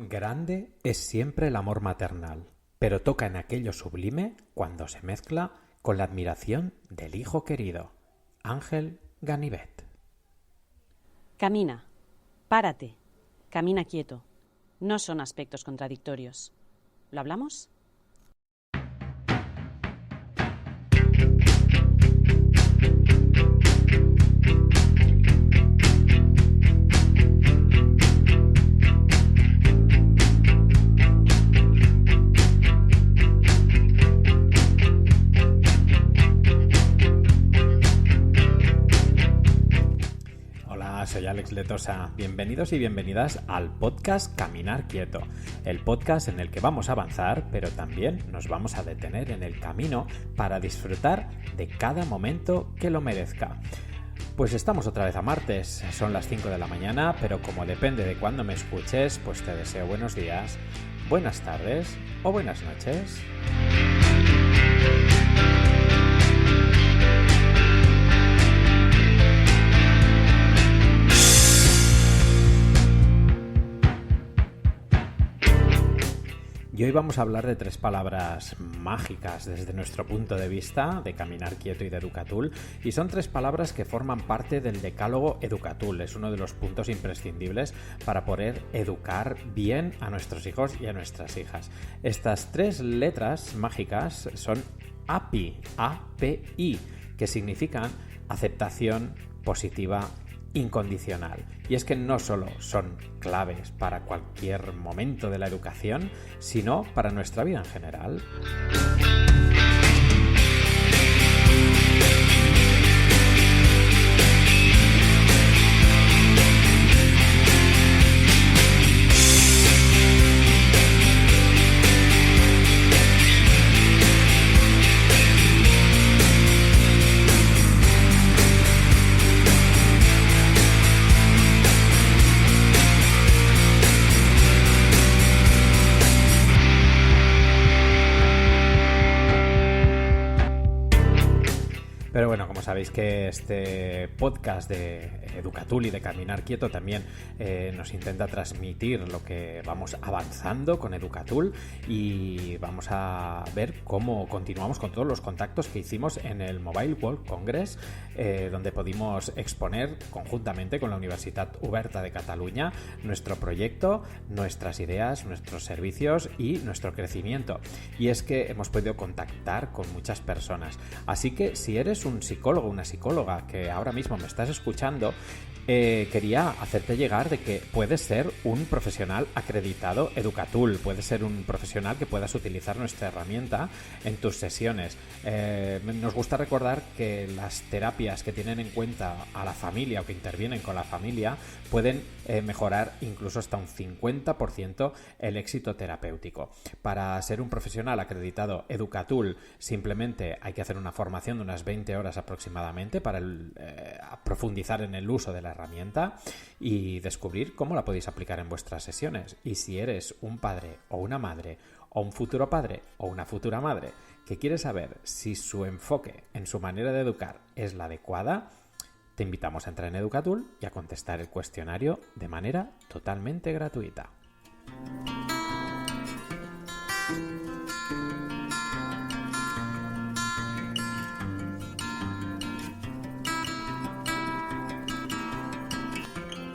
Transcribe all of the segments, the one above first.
Grande es siempre el amor maternal, pero toca en aquello sublime cuando se mezcla con la admiración del hijo querido. Ángel Ganivet. Camina, párate, camina quieto. No son aspectos contradictorios. ¿Lo hablamos? Soy Alex Letosa. Bienvenidos y bienvenidas al podcast Caminar Quieto, el podcast en el que vamos a avanzar, pero también nos vamos a detener en el camino para disfrutar de cada momento que lo merezca. Pues estamos otra vez a martes, son las 5 de la mañana, pero como depende de cuándo me escuches, pues te deseo buenos días, buenas tardes o buenas noches. Y hoy vamos a hablar de tres palabras mágicas desde nuestro punto de vista de Caminar Quieto y de Educatul, y son tres palabras que forman parte del decálogo Educatul. Es uno de los puntos imprescindibles para poder educar bien a nuestros hijos y a nuestras hijas. Estas tres letras mágicas son API, A-P-I, que significan aceptación positiva incondicional. Y es que no solo son claves para cualquier momento de la educación, sino para nuestra vida en general. Pero bueno, como sabéis que este podcast de Educatul y de Caminar Quieto también nos intenta transmitir lo que vamos avanzando con Educatul, y vamos a ver cómo continuamos con todos los contactos que hicimos en el Mobile World Congress, donde pudimos exponer conjuntamente con la Universitat Oberta de Cataluña nuestro proyecto, nuestras ideas, nuestros servicios y nuestro crecimiento. Y es que hemos podido contactar con muchas personas. Así que si eres un psicólogo o una psicóloga que ahora mismo me estás escuchando, quería hacerte llegar de que puedes ser un profesional acreditado Educatul, puedes ser un profesional que puedas utilizar nuestra herramienta en tus sesiones. Nos gusta recordar que las terapias que tienen en cuenta a la familia o que intervienen con la familia pueden mejorar incluso hasta un 50% el éxito terapéutico. Para ser un profesional acreditado Educatul simplemente hay que hacer una formación de unas 20 horas aproximadamente para profundizar en el uso de la herramienta y descubrir cómo la podéis aplicar en vuestras sesiones. Y si eres un padre o una madre o un futuro padre o una futura madre que quiere saber si su enfoque en su manera de educar es la adecuada, te invitamos a entrar en Educatul y a contestar el cuestionario de manera totalmente gratuita.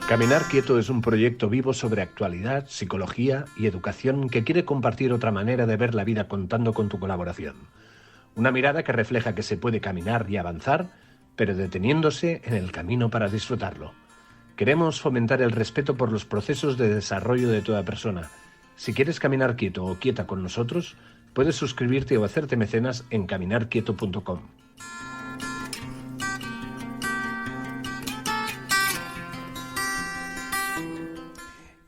Caminar Quieto es un proyecto vivo sobre actualidad, psicología y educación que quiere compartir otra manera de ver la vida contando con tu colaboración. Una mirada que refleja que se puede caminar y avanzar, pero deteniéndose en el camino para disfrutarlo. Queremos fomentar el respeto por los procesos de desarrollo de toda persona. Si quieres caminar quieto o quieta con nosotros, puedes suscribirte o hacerte mecenas en caminarquieto.com.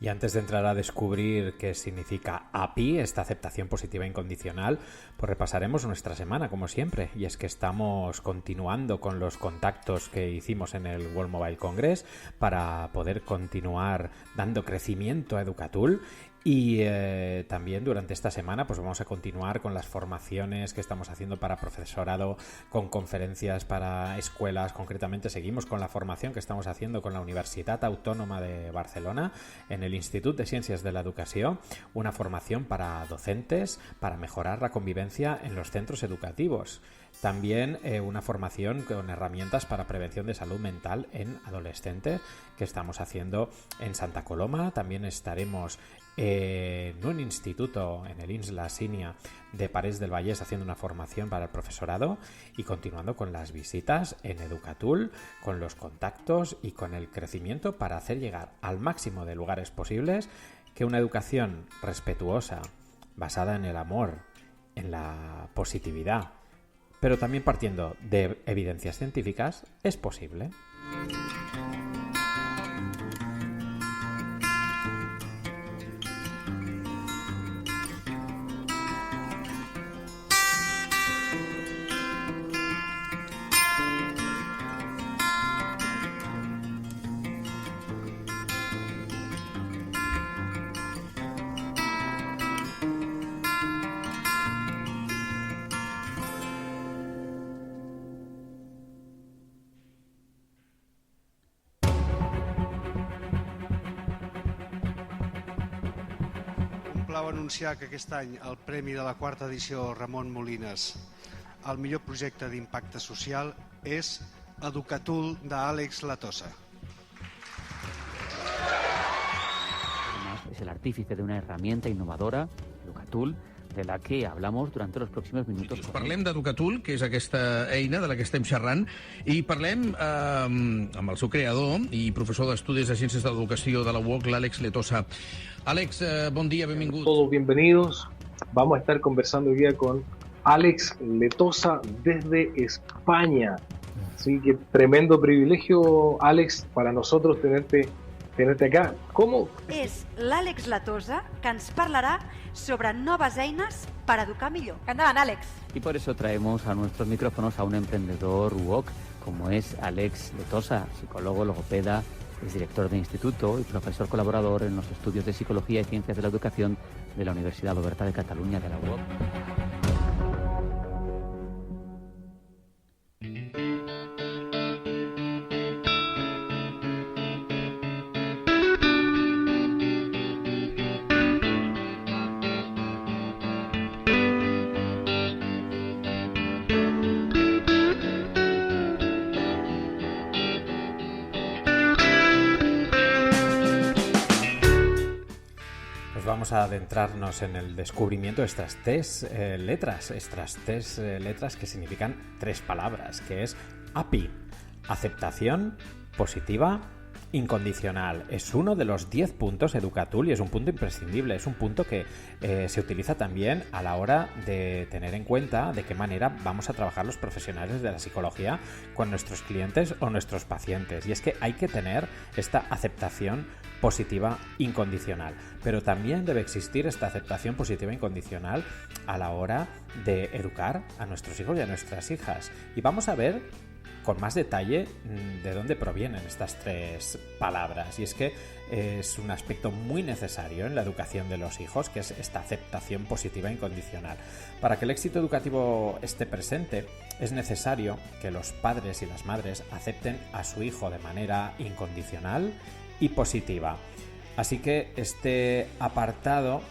Y antes de entrar a descubrir qué significa API, esta aceptación positiva incondicional, pues repasaremos nuestra semana, como siempre. Y es que estamos continuando con los contactos que hicimos en el World Mobile Congress para poder continuar dando crecimiento a Educatul. Y también durante esta semana pues vamos a continuar con las formaciones que estamos haciendo para profesorado, con conferencias para escuelas. Concretamente seguimos con la formación que estamos haciendo con la Universitat Autònoma de Barcelona en el Institut de Ciències de l'Educació, una formación para docentes para mejorar la convivencia en los centros educativos. También una formación con herramientas para prevención de salud mental en adolescentes que estamos haciendo en Santa Coloma. También estaremos en un instituto, en el INS La Sínia de Parets del Vallès, haciendo una formación para el profesorado y continuando con las visitas en Educatul, con los contactos y con el crecimiento para hacer llegar al máximo de lugares posibles que una educación respetuosa, basada en el amor, en la positividad, pero también partiendo de evidencias científicas, es posible. Plau anunciar que aquest any el premi de la quarta edició Ramon Molines al millor projecte d'impacte social és Educatul d'Àlex Latosa. Es el artífice de una herramienta innovadora, Educatul, de la que hablamos durante los próximos minutos. Parlem d'Educatul, que és aquesta eina de la que estem xerrant, i parlem amb el seu creador i professor d'Estudis de Ciències de l'Educació de la UOC, l'Àlex Latosa. Àlex, bon dia, benvingut. Todos bienvenidos. Vamos a estar conversando hoy día con Àlex Latosa desde España. Así que tremendo privilegio, Àlex, para nosotros tenerte acá. ¿Cómo? És l'Àlex Latosa que ens parlarà sobre noves eines per educar millor. Endavant, Àlex. Y por eso traemos a nuestros micrófonos a un emprendedor UOC, como es Àlex Latosa, psicólogo, logopeda, es director de instituto y profesor colaborador en los estudios de Psicología y Ciencias de la Educación de la Universidad Oberta de Cataluña, de la UOC. Vamos a adentrarnos en el descubrimiento de estas tres letras que significan tres palabras, que es API, aceptación positiva incondicional. Es uno de los 10 puntos Educatul y es un punto imprescindible, es un punto que se utiliza también a la hora de tener en cuenta de qué manera vamos a trabajar los profesionales de la psicología con nuestros clientes o nuestros pacientes. Y es que hay que tener esta aceptación positiva incondicional, pero también debe existir esta aceptación positiva incondicional a la hora de educar a nuestros hijos y a nuestras hijas. Y vamos a ver con más detalle de dónde provienen estas tres palabras. Y es que es un aspecto muy necesario en la educación de los hijos, que es esta aceptación positiva incondicional. Para que el éxito educativo esté presente, es necesario que los padres y las madres acepten a su hijo de manera incondicional y positiva. Así que este apartado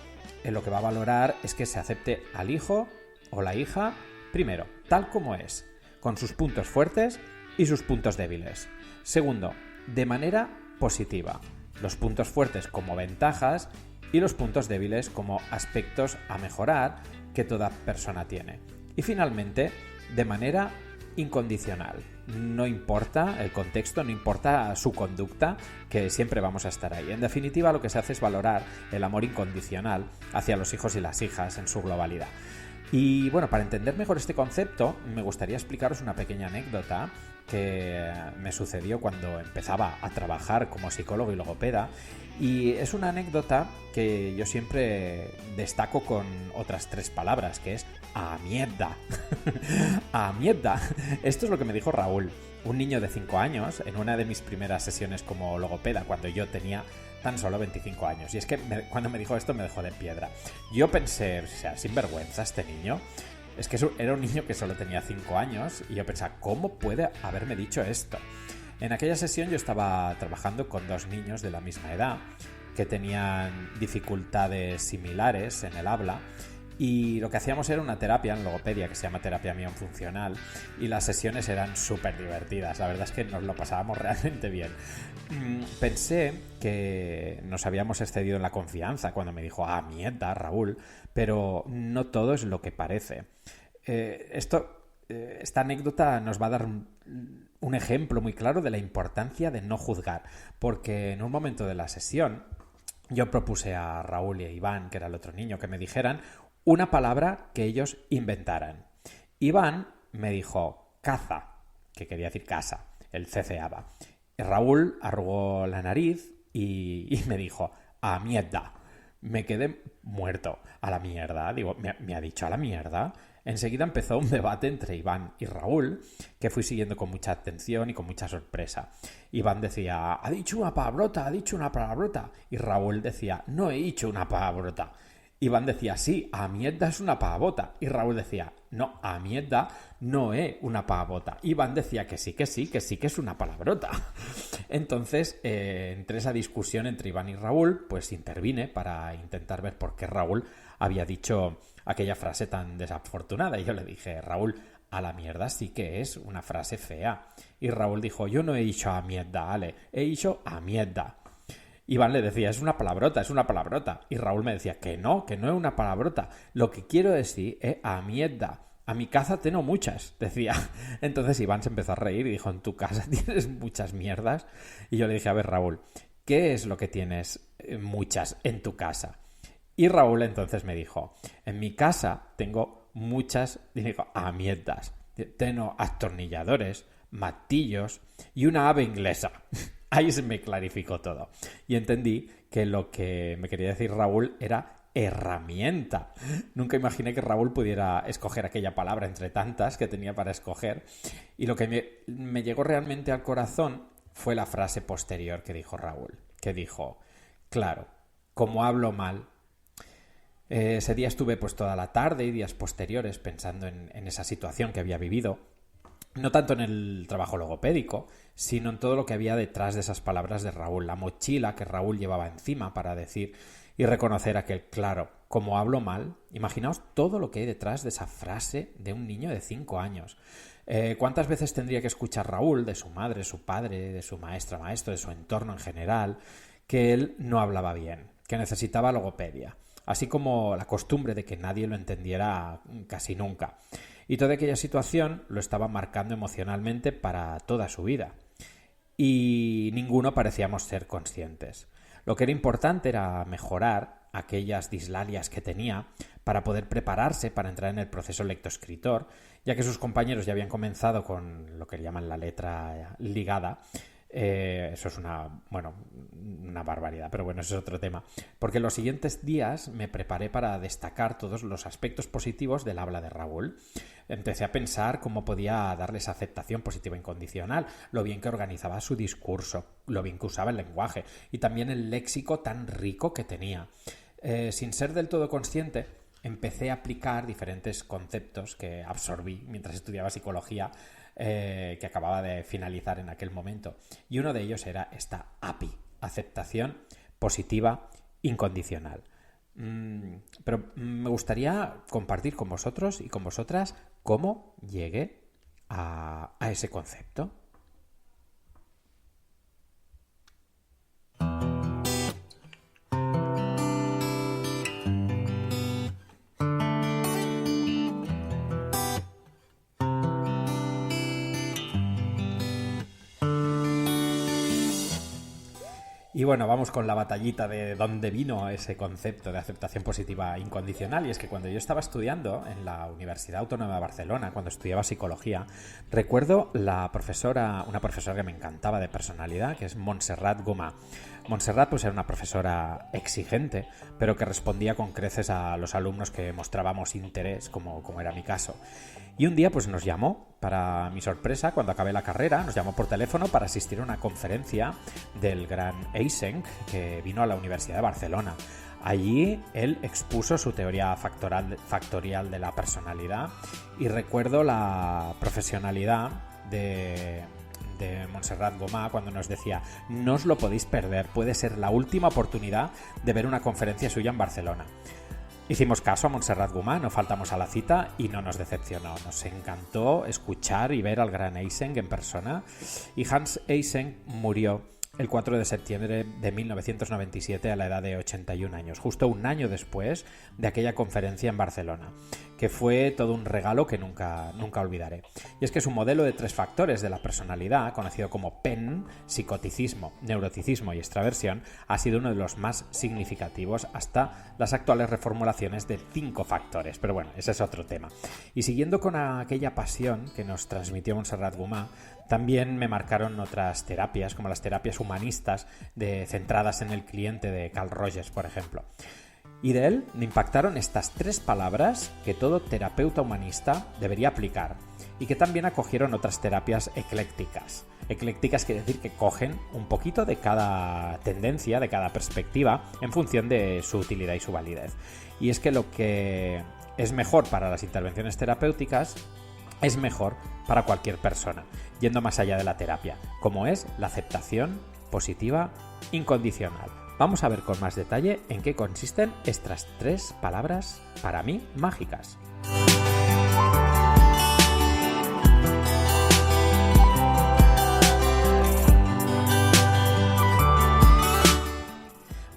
lo que va a valorar es que se acepte al hijo o la hija, primero, tal como es, con sus puntos fuertes y sus puntos débiles. Segundo, de manera positiva, los puntos fuertes como ventajas y los puntos débiles como aspectos a mejorar que toda persona tiene. Y finalmente, de manera incondicional. No importa el contexto, no importa su conducta, que siempre vamos a estar ahí. En definitiva, lo que se hace es valorar el amor incondicional hacia los hijos y las hijas en su globalidad. Y bueno, para entender mejor este concepto, me gustaría explicaros una pequeña anécdota que me sucedió cuando empezaba a trabajar como psicólogo y logopeda. Y es una anécdota que yo siempre destaco con otras tres palabras, que es a mierda. A mierda. Esto es lo que me dijo Raúl. un niño de 5 años en una de mis primeras sesiones como logopeda, cuando yo tenía tan solo 25 años. Y es que cuando me dijo esto me dejó de piedra. Yo pensé, o sea, sinvergüenza este niño. Es que era un niño que solo tenía 5 años y yo pensaba, ¿cómo puede haberme dicho esto? En aquella sesión yo estaba trabajando con 2 niños de la misma edad que tenían dificultades similares en el habla. Y lo que hacíamos era una terapia en logopedia que se llama terapia miofuncional, y las sesiones eran súper divertidas. La verdad es que nos lo pasábamos realmente bien. Pensé que nos habíamos excedido en la confianza cuando me dijo, mierda, Raúl, pero no todo es lo que parece. Esta anécdota nos va a dar un ejemplo muy claro de la importancia de no juzgar, porque en un momento de la sesión yo propuse a Raúl y a Iván, que era el otro niño, que me dijeran una palabra que ellos inventaran. Iván me dijo caza, que quería decir casa, el ceceaba. Y Raúl arrugó la nariz y me dijo a mierda. Me quedé muerto. A la mierda. Digo, ¿me ha dicho a la mierda? Enseguida empezó un debate entre Iván y Raúl, que fui siguiendo con mucha atención y con mucha sorpresa. Iván decía, ha dicho una palabrota, y Raúl decía, no he dicho una palabrota. Iván decía, sí, a mierda es una pavota. Y Raúl decía, no, a mierda no es una pavota. Iván decía que sí es una palabrota. Entonces, entre esa discusión entre Iván y Raúl, pues intervine para intentar ver por qué Raúl había dicho aquella frase tan desafortunada. Y yo le dije, Raúl, a la mierda sí que es una frase fea. Y Raúl dijo, yo no he dicho a mierda, Ale, he dicho a mierda. Iván le decía, es una palabrota. Y Raúl me decía, que no es una palabrota. Lo que quiero decir es a mierda. A mi casa tengo muchas, decía. Entonces Iván se empezó a reír y dijo, ¿en tu casa tienes muchas mierdas? Y yo le dije, a ver, Raúl, ¿qué es lo que tienes muchas en tu casa? Y Raúl entonces me dijo, en mi casa tengo muchas, digo, mierdas. Tengo atornilladores, martillos y una ave inglesa. Ahí se me clarificó todo. Y entendí que lo que me quería decir Raúl era herramienta. Nunca imaginé que Raúl pudiera escoger aquella palabra entre tantas que tenía para escoger. Y lo que me llegó realmente al corazón fue la frase posterior que dijo Raúl. Que dijo, claro, como hablo mal. Ese día estuve pues toda la tarde y días posteriores pensando en esa situación que había vivido. No tanto en el trabajo logopédico, sino en todo lo que había detrás de esas palabras de Raúl, la mochila que Raúl llevaba encima para decir y reconocer aquel, claro, como hablo mal. Imaginaos todo lo que hay detrás de esa frase de un niño de 5 años. ¿Cuántas veces tendría que escuchar Raúl de su madre, su padre, de su maestra, maestro, de su entorno en general, que él no hablaba bien, que necesitaba logopedia, así como la costumbre de que nadie lo entendiera casi nunca? Y toda aquella situación lo estaba marcando emocionalmente para toda su vida. Y ninguno parecíamos ser conscientes. Lo que era importante era mejorar aquellas dislalias que tenía para poder prepararse para entrar en el proceso lectoescritor, ya que sus compañeros ya habían comenzado con lo que llaman la letra ligada. Eso es una barbaridad, pero bueno, eso es otro tema. Porque en los siguientes días me preparé para destacar todos los aspectos positivos del habla de Raúl. Empecé a pensar cómo podía darles aceptación positiva incondicional, lo bien que organizaba su discurso, lo bien que usaba el lenguaje y también el léxico tan rico que tenía. Sin ser del todo consciente, empecé a aplicar diferentes conceptos que absorbí mientras estudiaba psicología, que acababa de finalizar en aquel momento. Y uno de ellos era esta API, aceptación positiva incondicional. Pero me gustaría compartir con vosotros y con vosotras cómo llegué a ese concepto. Y bueno, vamos con la batallita de dónde vino ese concepto de aceptación positiva incondicional. Y es que cuando yo estaba estudiando en la Universidad Autónoma de Barcelona, cuando estudiaba psicología, recuerdo una profesora que me encantaba de personalidad, que es Montserrat Gomà. Montserrat pues era una profesora exigente, pero que respondía con creces a los alumnos que mostrábamos interés, como era mi caso. Y un día pues nos llamó, para mi sorpresa, cuando acabé la carrera, nos llamó por teléfono para asistir a una conferencia del gran Eysenck, que vino a la Universidad de Barcelona. Allí él expuso su teoría factorial de la personalidad y recuerdo la profesionalidad de Montserrat Gomà cuando nos decía: no os lo podéis perder, puede ser la última oportunidad de ver una conferencia suya en Barcelona. Hicimos caso a Montserrat Gomà, no faltamos a la cita y no nos decepcionó. Nos encantó escuchar y ver al gran Eysenck en persona. Y Hans Eysenck murió el 4 de septiembre de 1997 a la edad de 81 años, justo un año después de aquella conferencia en Barcelona, que fue todo un regalo que nunca olvidaré. Y es que su modelo de 3 factores de la personalidad, conocido como PEN, psicoticismo, neuroticismo y extraversión, ha sido uno de los más significativos hasta las actuales reformulaciones de 5 factores. Pero bueno, ese es otro tema. Y siguiendo con aquella pasión que nos transmitió Montserrat Gomà, también me marcaron otras terapias, como las terapias humanistas centradas en el cliente de Carl Rogers, por ejemplo. Y de él me impactaron estas 3 palabras que todo terapeuta humanista debería aplicar y que también acogieron otras terapias eclécticas. Eclécticas quiere decir que cogen un poquito de cada tendencia, de cada perspectiva, en función de su utilidad y su validez. Y es que lo que es mejor para las intervenciones terapéuticas es mejor para cualquier persona, yendo más allá de la terapia, como es la aceptación positiva incondicional. Vamos a ver con más detalle en qué consisten estas 3 palabras, para mí, mágicas.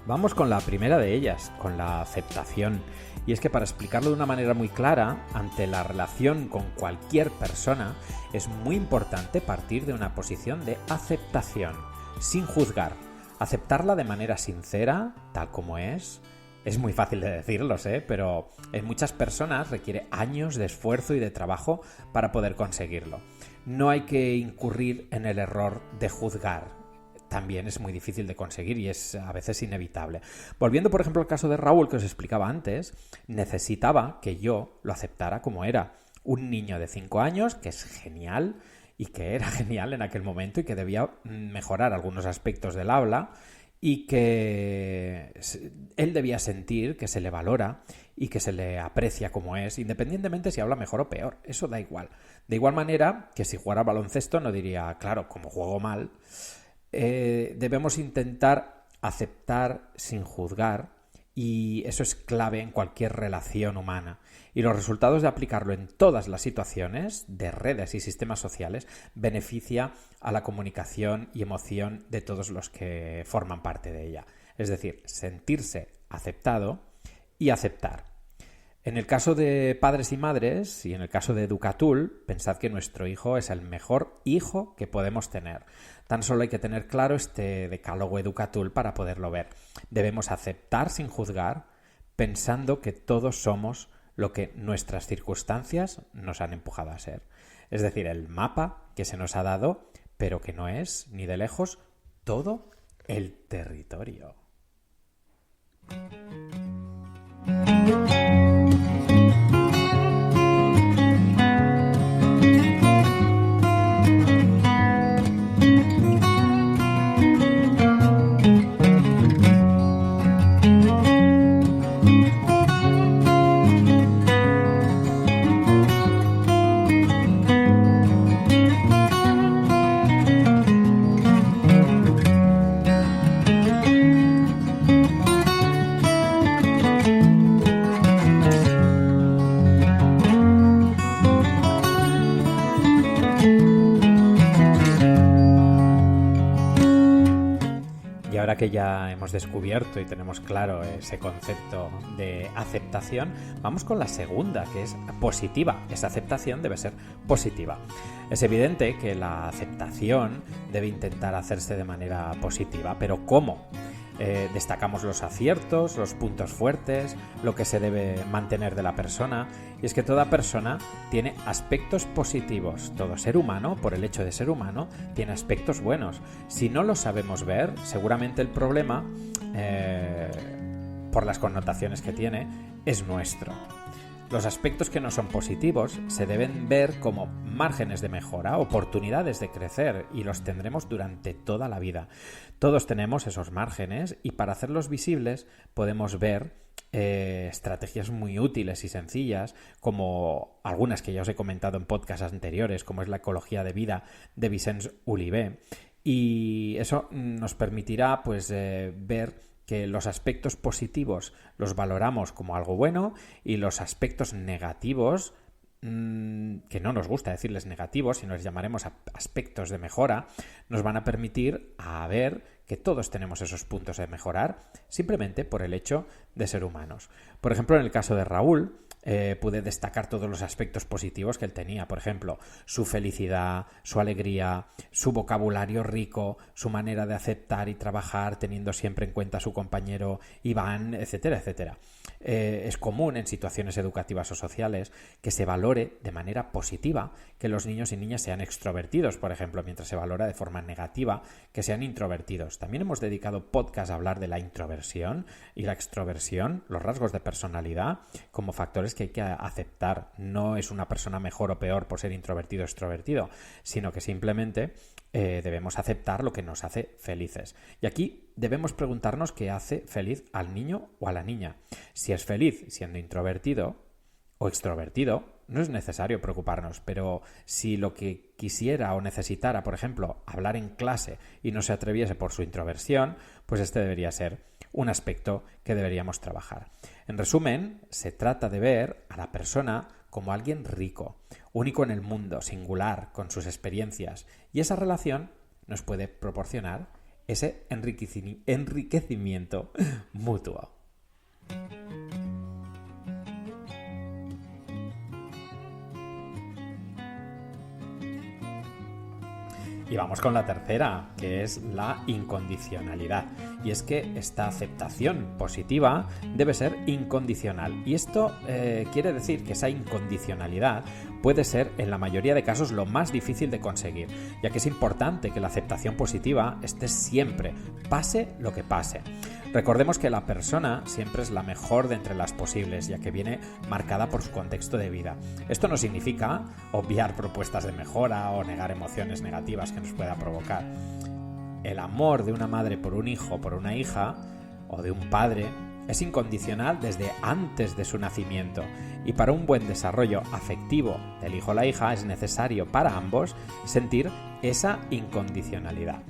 Vamos con la primera de ellas, con la aceptación. Y es que para explicarlo de una manera muy clara, ante la relación con cualquier persona, es muy importante partir de una posición de aceptación, sin juzgar. Aceptarla de manera sincera, tal como es. Es muy fácil de decirlo, pero en muchas personas requiere años de esfuerzo y de trabajo para poder conseguirlo. No hay que incurrir en el error de juzgar. También es muy difícil de conseguir y es a veces inevitable. Volviendo, por ejemplo, al caso de Raúl que os explicaba antes, necesitaba que yo lo aceptara como era. Un niño de 5 años que es genial y que era genial en aquel momento y que debía mejorar algunos aspectos del habla y que él debía sentir que se le valora y que se le aprecia como es, independientemente si habla mejor o peor. Eso da igual. De igual manera que si jugara baloncesto no diría, claro, como juego mal. Debemos intentar aceptar sin juzgar y eso es clave en cualquier relación humana. Y los resultados de aplicarlo en todas las situaciones de redes y sistemas sociales beneficia a la comunicación y emoción de todos los que forman parte de ella. Es decir, sentirse aceptado y aceptar. En el caso de padres y madres y en el caso de Educatul, pensad que nuestro hijo es el mejor hijo que podemos tener. Tan solo hay que tener claro este decálogo Educatul para poderlo ver. Debemos aceptar sin juzgar, pensando que todos somos lo que nuestras circunstancias nos han empujado a ser. Es decir, el mapa que se nos ha dado, pero que no es, ni de lejos, todo el territorio. Que ya hemos descubierto y tenemos claro ese concepto de aceptación, vamos con la segunda, que es positiva. Esa aceptación debe ser positiva. Es evidente que la aceptación debe intentar hacerse de manera positiva, pero ¿cómo? destacamos los aciertos, los puntos fuertes, lo que se debe mantener de la persona. Y es que toda persona tiene aspectos positivos. Todo ser humano, por el hecho de ser humano, tiene aspectos buenos. Si no lo sabemos ver, seguramente el problema, por las connotaciones que tiene, es nuestro. Los aspectos que no son positivos se deben ver como márgenes de mejora, oportunidades de crecer, y los tendremos durante toda la vida. Todos tenemos esos márgenes y para hacerlos visibles podemos ver estrategias muy útiles y sencillas, como algunas que ya os he comentado en podcasts anteriores, como es la ecología de vida de Vicenç Oliver. Y eso nos permitirá ver que los aspectos positivos los valoramos como algo bueno y los aspectos negativos, que no nos gusta decirles negativos, sino les llamaremos aspectos de mejora, nos van a permitir a ver que todos tenemos esos puntos de mejorar simplemente por el hecho de ser humanos. Por ejemplo, en el caso de Raúl, pude destacar todos los aspectos positivos que él tenía. Por ejemplo, su felicidad, su alegría, su vocabulario rico, su manera de aceptar y trabajar teniendo siempre en cuenta a su compañero Iván, etcétera, etcétera. Es común en situaciones educativas o sociales que se valore de manera positiva que los niños y niñas sean extrovertidos, por ejemplo, mientras se valora de forma negativa que sean introvertidos. También hemos dedicado podcast a hablar de la introversión y la extroversión, los rasgos de personalidad, como factores que hay que aceptar. No es una persona mejor o peor por ser introvertido o extrovertido, sino que simplemente debemos aceptar lo que nos hace felices. Y aquí debemos preguntarnos qué hace feliz al niño o a la niña. Si es feliz siendo introvertido o extrovertido, no es necesario preocuparnos, pero si lo que quisiera o necesitara, por ejemplo, hablar en clase y no se atreviese por su introversión, pues este debería ser un aspecto que deberíamos trabajar. En resumen, se trata de ver a la persona como alguien rico, único en el mundo, singular, con sus experiencias, y esa relación nos puede proporcionar ese enriquecimiento mutuo. Y vamos con la tercera, que es la incondicionalidad. Y es que esta aceptación positiva debe ser incondicional. Y esto quiere decir que esa incondicionalidad puede ser, en la mayoría de casos, lo más difícil de conseguir, ya que es importante que la aceptación positiva esté siempre, pase lo que pase. Recordemos que la persona siempre es la mejor de entre las posibles, ya que viene marcada por su contexto de vida. Esto no significa obviar propuestas de mejora o negar emociones negativas que nos pueda provocar. El amor de una madre por un hijo o por una hija, o de un padre, es incondicional desde antes de su nacimiento, y para un buen desarrollo afectivo del hijo o la hija es necesario para ambos sentir esa incondicionalidad.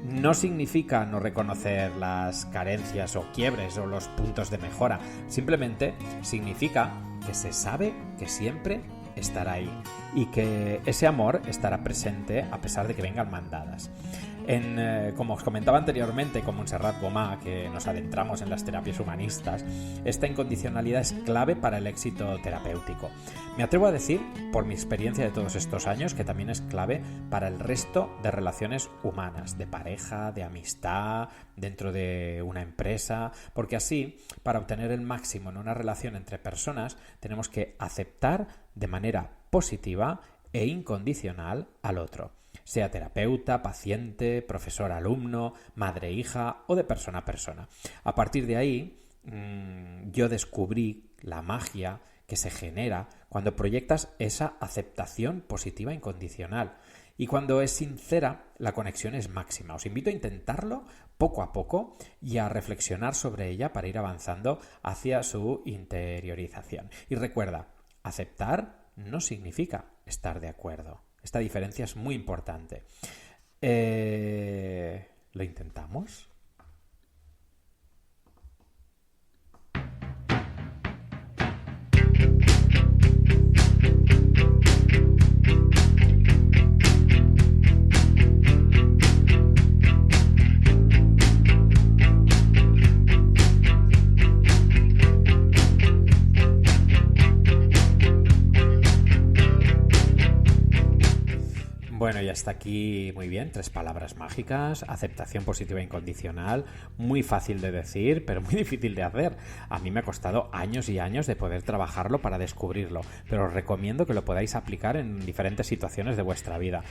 No significa no reconocer las carencias o quiebres o los puntos de mejora, simplemente significa que se sabe que siempre estará ahí y que ese amor estará presente a pesar de que vengan mandadas. Como os comentaba anteriormente con Montserrat Gomà, que nos adentramos en las terapias humanistas, esta incondicionalidad es clave para el éxito terapéutico. Me atrevo a decir, por mi experiencia de todos estos años, que también es clave para el resto de relaciones humanas, de pareja, de amistad, dentro de una empresa, porque así, para obtener el máximo en una relación entre personas, tenemos que aceptar de manera positiva e incondicional al otro, sea terapeuta, paciente, profesor, alumno, madre, hija o de persona a persona. A partir de ahí, yo descubrí la magia que se genera cuando proyectas esa aceptación positiva incondicional. Y cuando es sincera, la conexión es máxima. Os invito a intentarlo poco a poco y a reflexionar sobre ella para ir avanzando hacia su interiorización. Y recuerda, aceptar no significa estar de acuerdo. Esta diferencia es muy importante. ¿Lo intentamos? Bueno, y hasta aquí muy bien, 3 palabras mágicas: aceptación positiva e incondicional, muy fácil de decir, pero muy difícil de hacer. A mí me ha costado años y años de poder trabajarlo para descubrirlo, pero os recomiendo que lo podáis aplicar en diferentes situaciones de vuestra vida.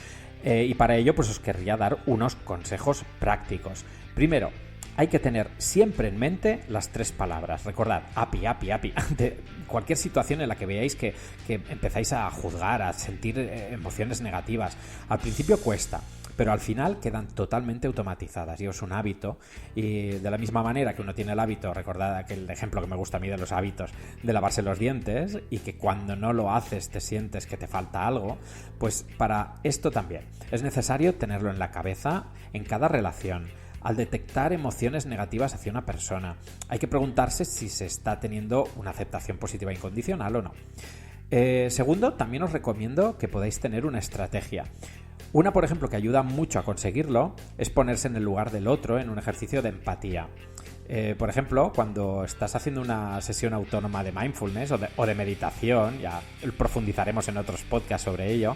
Y para ello, pues os querría dar unos consejos prácticos. Primero, hay que tener siempre en mente las 3 palabras. Recordad, API. Ante cualquier situación en la que veáis que empezáis a juzgar, a sentir emociones negativas, al principio cuesta, pero al final quedan totalmente automatizadas y es un hábito. Y de la misma manera que uno tiene el hábito, recordad aquel ejemplo que me gusta a mí de los hábitos, de lavarse los dientes, y que cuando no lo haces te sientes que te falta algo, pues para esto también es necesario tenerlo en la cabeza en cada relación. Al detectar emociones negativas hacia una persona, hay que preguntarse si se está teniendo una aceptación positiva incondicional o no. Segundo, también os recomiendo que podáis tener una estrategia. Una, por ejemplo, que ayuda mucho a conseguirlo es ponerse en el lugar del otro en un ejercicio de empatía. Por ejemplo, cuando estás haciendo una sesión autónoma de mindfulness o de meditación, ya profundizaremos en otros podcasts sobre ello,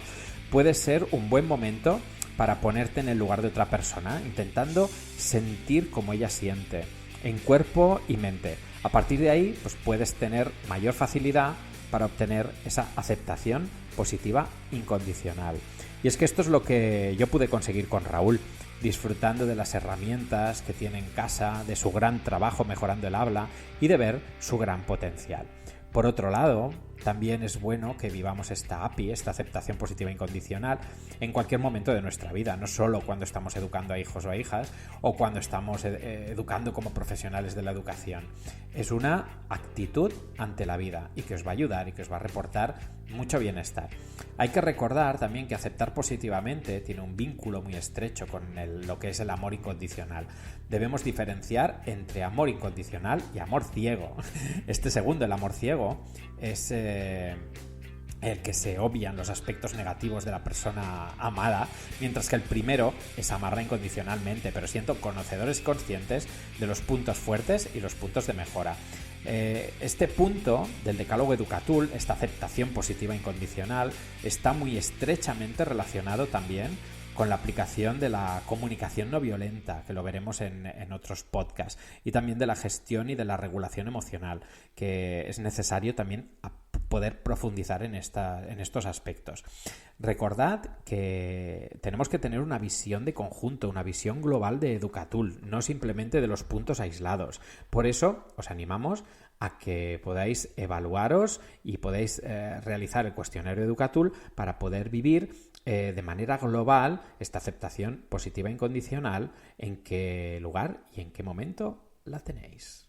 puede ser un buen momento para ponerte en el lugar de otra persona, intentando sentir como ella siente, en cuerpo y mente. A partir de ahí, pues puedes tener mayor facilidad para obtener esa aceptación positiva incondicional. Y es que esto es lo que yo pude conseguir con Raúl, disfrutando de las herramientas que tiene en casa, de su gran trabajo mejorando el habla y de ver su gran potencial. Por otro lado, también es bueno que vivamos esta API, esta aceptación positiva incondicional, en cualquier momento de nuestra vida, no solo cuando estamos educando a hijos o a hijas o cuando estamos educando como profesionales de la educación. Es una actitud ante la vida y que os va a ayudar y que os va a reportar mucho bienestar. Hay que recordar también que aceptar positivamente tiene un vínculo muy estrecho con lo que es el amor incondicional. Debemos diferenciar entre amor incondicional y amor ciego. Este segundo, el amor ciego, es el que se obvian los aspectos negativos de la persona amada, mientras que el primero es amarla incondicionalmente, pero siendo conocedores y conscientes de los puntos fuertes y los puntos de mejora. Este punto del decálogo Educatul, esta aceptación positiva incondicional, está muy estrechamente relacionado también con la aplicación de la comunicación no violenta, que lo veremos en otros podcasts, y también de la gestión y de la regulación emocional, que es necesario también poder profundizar en estos aspectos. Recordad que tenemos que tener una visión de conjunto, una visión global de Educatul, no simplemente de los puntos aislados. Por eso os animamos a que podáis evaluaros y podáis realizar el cuestionario Educatul para poder vivir de manera global esta aceptación positiva incondicional, en qué lugar y en qué momento la tenéis.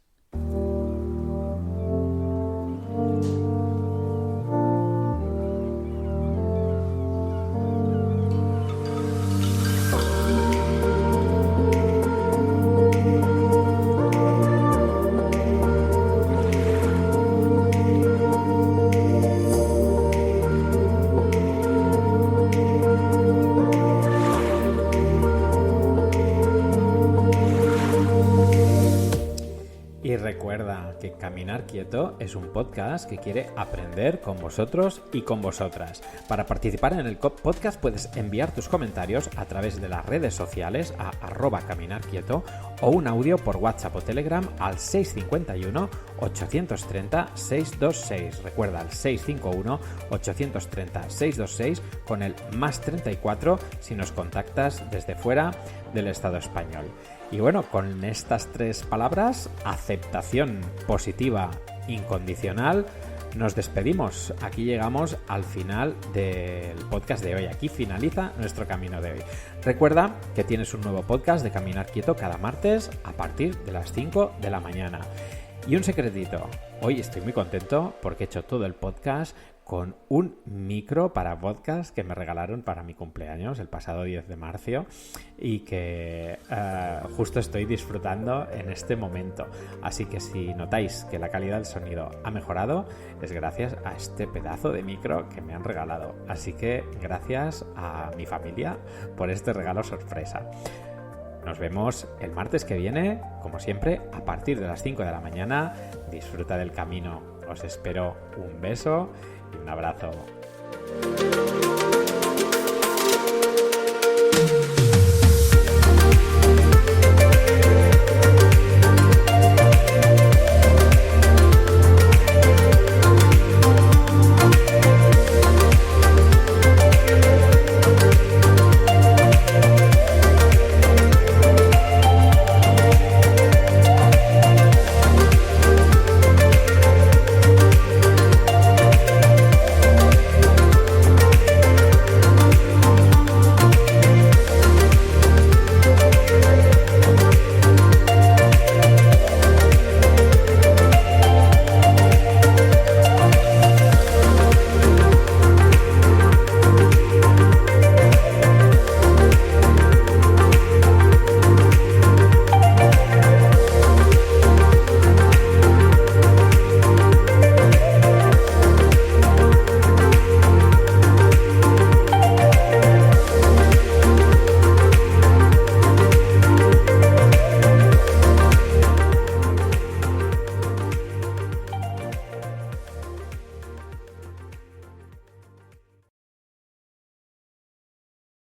Y recuerda que Caminar Quieto es un podcast que quiere aprender con vosotros y con vosotras. Para participar en el podcast puedes enviar tus comentarios a través de las redes sociales a @caminarquieto o un audio por WhatsApp o Telegram al 651 830 626. Recuerda, el 651 830 626 con el +34 si nos contactas desde fuera del Estado español. Y bueno, con estas 3 palabras, aceptación positiva incondicional, nos despedimos. Aquí llegamos al final del podcast de hoy. Aquí finaliza nuestro camino de hoy. Recuerda que tienes un nuevo podcast de Caminar Quieto cada martes a partir de las 5 de la mañana. Y un secretito, hoy estoy muy contento porque he hecho todo el podcast con un micro para podcast que me regalaron para mi cumpleaños el pasado 10 de marzo y que justo estoy disfrutando en este momento. Así que si notáis que la calidad del sonido ha mejorado, es gracias a este pedazo de micro que me han regalado. Así que gracias a mi familia por este regalo sorpresa. Nos vemos el martes que viene, como siempre, a partir de las 5 de la mañana. Disfruta del camino. Os espero. Un beso y un abrazo.